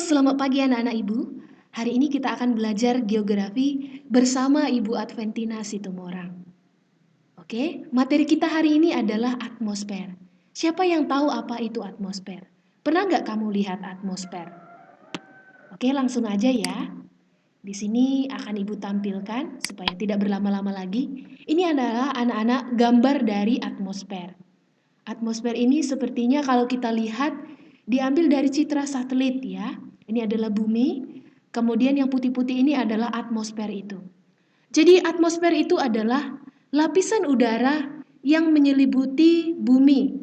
selamat pagi anak-anak Ibu. Hari ini kita akan belajar geografi bersama Ibu Adventina Situmorang. Oke, materi kita hari ini adalah atmosfer. Siapa yang tahu apa itu atmosfer? Pernah nggak kamu lihat atmosfer? Oke, langsung aja ya. Di sini akan Ibu tampilkan supaya tidak berlama-lama lagi. Ini adalah anak-anak gambar dari atmosfer. Atmosfer ini sepertinya kalau kita lihat diambil dari citra satelit ya. Ini adalah bumi, kemudian yang putih-putih ini adalah atmosfer itu. Jadi atmosfer itu adalah lapisan udara yang menyelimuti bumi,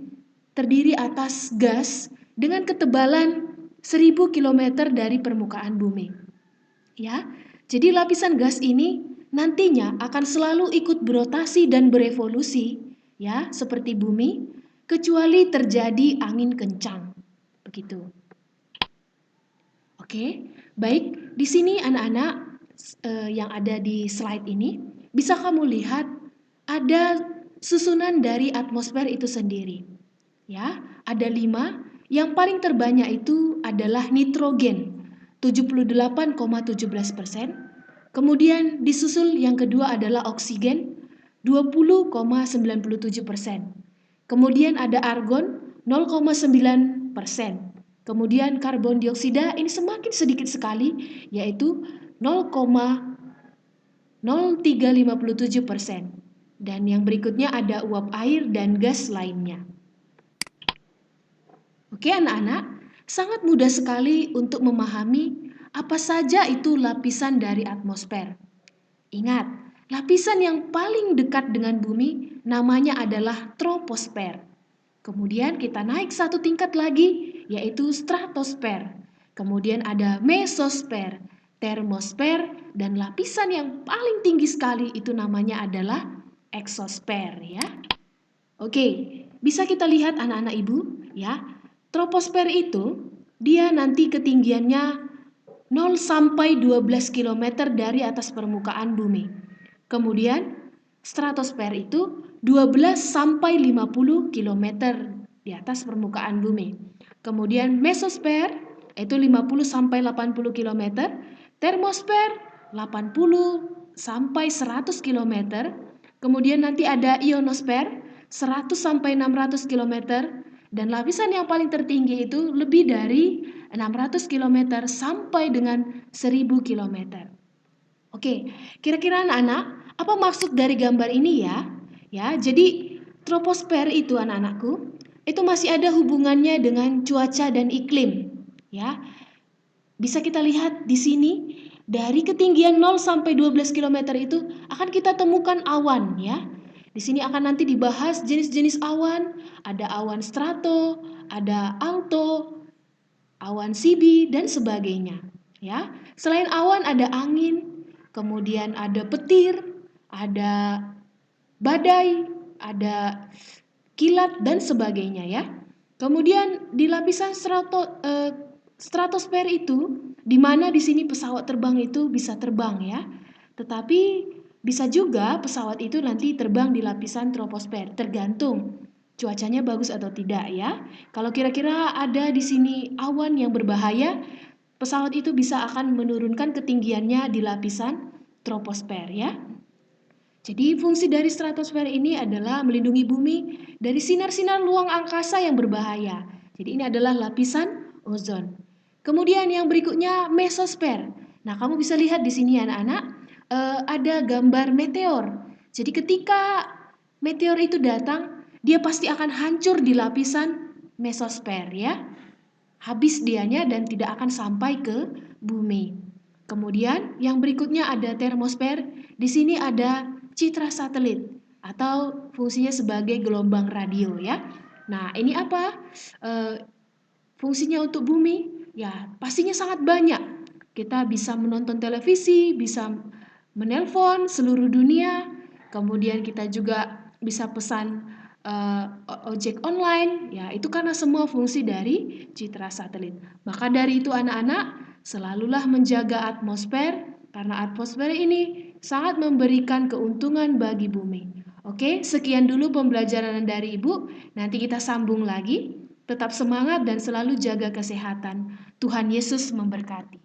terdiri atas gas dengan ketebalan 1000 km dari permukaan bumi. Ya. Jadi lapisan gas ini nantinya akan selalu ikut berotasi dan berevolusi ya, seperti bumi, kecuali terjadi angin kencang. Begitu. Oke, baik. Di sini anak-anak yang ada di slide ini, bisa kamu lihat ada susunan dari atmosfer itu sendiri. Ya, ada 5. Yang paling terbanyak itu adalah nitrogen, 78,17%. Kemudian disusul yang kedua adalah oksigen, 20,97%. Kemudian ada argon, 0,9%. Kemudian karbon dioksida ini semakin sedikit sekali, yaitu 0,0357%. Dan yang berikutnya ada uap air dan gas lainnya. Oke anak-anak, sangat mudah sekali untuk memahami apa saja itu lapisan dari atmosfer. Ingat, lapisan yang paling dekat dengan bumi namanya adalah troposfer. Kemudian kita naik satu tingkat lagi, yaitu stratosfer. Kemudian ada mesosfer, termosfer, dan lapisan yang paling tinggi sekali itu namanya adalah eksosfer ya. Oke, bisa kita lihat anak-anak Ibu ya. Troposfer itu dia nanti ketinggiannya 0 sampai 12 km dari atas permukaan bumi. Kemudian stratosfer itu 12 sampai 50 km di atas permukaan bumi. Kemudian mesosfer itu 50 sampai 80 km, termosfer 80 sampai 100 km. Kemudian nanti ada ionosfer 100 sampai 600 km dan lapisan yang paling tertinggi itu lebih dari 600 km sampai dengan 1000 km. Oke, kira-kira anak-anak, apa maksud dari gambar ini ya? Ya, jadi troposfer itu anak-anakku, itu masih ada hubungannya dengan cuaca dan iklim, ya. Bisa kita lihat di sini, dari ketinggian 0 sampai 12 km itu akan kita temukan awan, ya. Di sini akan nanti dibahas jenis-jenis awan, ada awan strato, ada alto, awan CB dan sebagainya, ya. Selain awan ada angin, kemudian ada petir, ada badai, ada kilat dan sebagainya ya. Kemudian di lapisan stratosfer itu, di mana di sini pesawat terbang itu bisa terbang ya. Tetapi bisa juga pesawat itu nanti terbang di lapisan troposfer, tergantung cuacanya bagus atau tidak ya. Kalau kira-kira ada di sini awan yang berbahaya, pesawat itu bisa akan menurunkan ketinggiannya di lapisan troposfer ya. Jadi fungsi dari stratosfer ini adalah melindungi bumi dari sinar-sinar luang angkasa yang berbahaya. Jadi ini adalah lapisan ozon. Kemudian yang berikutnya mesosfer. Nah, kamu bisa lihat di sini anak-anak, ada gambar meteor. Jadi ketika meteor itu datang, dia pasti akan hancur di lapisan mesosfer ya. Habis dianya dan tidak akan sampai ke bumi. Kemudian yang berikutnya ada termosfer. Di sini ada citra satelit atau fungsinya sebagai gelombang radio ya. Nah, ini apa? Fungsinya untuk bumi? Ya, pastinya sangat banyak. Kita bisa menonton televisi, bisa menelpon seluruh dunia. Kemudian kita juga bisa pesan ojek online, ya itu karena semua fungsi dari citra satelit. Maka dari itu anak-anak selalulah menjaga atmosfer karena atmosfer ini sangat memberikan keuntungan bagi bumi. Oke, sekian dulu pembelajaran dari Ibu. Nanti kita sambung lagi. Tetap semangat dan selalu jaga kesehatan. Tuhan Yesus memberkati.